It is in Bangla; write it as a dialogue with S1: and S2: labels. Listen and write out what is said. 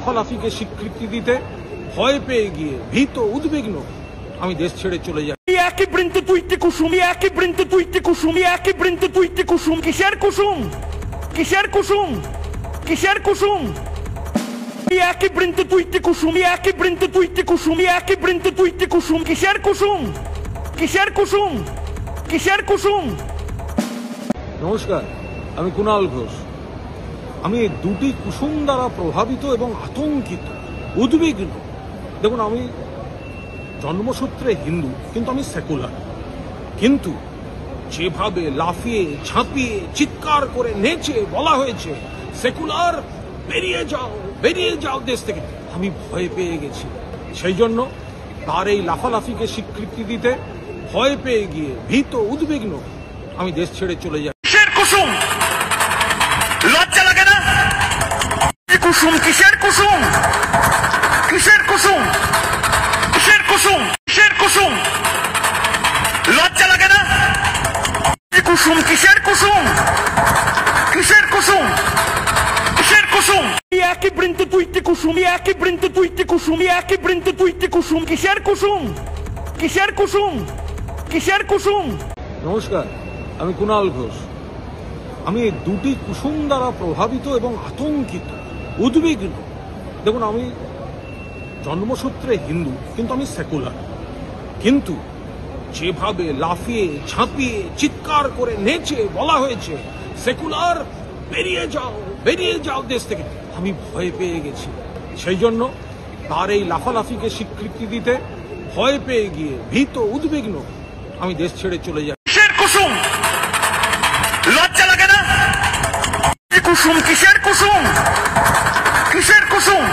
S1: লাফালাফিকে স্বীকৃতি দিতে ভয় পেয়ে গিয়ে ভীত উদ্বিগ্ন আমি দেশ ছেড়ে চলে যাই।
S2: একই বৃন্ত তুইতে কুসুম, একই বৃন্ত তুইতে কুসুম, একই বৃন্ত তুইতে কুসুম, কিসের কুসুম, কিসের কুসুম, কিসের কুসুম, একই বৃন্ত তুইতে কুসুম, একই বৃন্ত তুইতে কুসুম, একই বৃন্ত তুইতে কুসুম, কিসের কুসুম, কিসের কুসুম, কিসের কুসুম।
S1: নমস্কার, আমি কুণাল ঘোষ। আমি এই দুটি কুসুম দ্বারা প্রভাবিত এবং আতঙ্কিত, উদ্বিগ্ন। দেখুন, আমি জন্মসূত্রে হিন্দু, কিন্তু আমি সেকুলার। কিন্তু যেভাবে লাফিয়ে ঝাঁপিয়ে চিৎকার করে নেচে বলা হয়েছে সেকুলার, বেরিয়ে যাও, বেরিয়ে যাও দেশ থেকে, আমি ভয় পেয়ে গেছি। সেই জন্য তার এই লাফালাফিকে স্বীকৃতি দিতে ভয় পেয়ে গিয়ে ভীত উদ্বিগ্ন আমি দেশ ছেড়ে চলে যাই।
S2: কিসের কুসুম, লজ্জা লাগে না? কুসুম, কিসের কুসুম, কিসের কুসুম, কিসের কুসুম, কিসের কুসুম, লজ্জা লাগে না? কুসুম, কিসের কুসুম, কিসের কুসুম, কিসের কুসুম। একই বৃন্ত তুইতে কুসুম, একই বৃন্ত তুইতে কুসুম, একই বৃন্ত তুইতে কুসুম, কিসের কুসুম, কিসের কুসুম, কিসের কুসুম।
S1: নমস্কার, আমি কুণাল ঘোষ। আমি এই দুটি কুসুম দ্বারা প্রভাবিত এবং আতঙ্কিত, উদ্বিগ্ন। দেখুন, আমি জন্মসূত্রে হিন্দু, কিন্তু আমি সেকুলার। কিন্তু যেভাবে লাফিয়ে ঝাঁপিয়ে চিৎকার করে নেচে বলা হয়েছে সেকুলার, বেরিয়ে যাও, বেরিয়ে যাও দেশ থেকে, আমি ভয় পেয়ে গেছি। সেই জন্য তার এই লাফালাফিকে স্বীকৃতি দিতে ভয় পেয়ে গিয়ে ভীত উদ্বিগ্ন আমি দেশ ছেড়ে চলে যাই।
S2: কিসের কুসুম, লজ্জা লাগে না? কুসুম, কিসের কুসুম, কিসের কুসুম।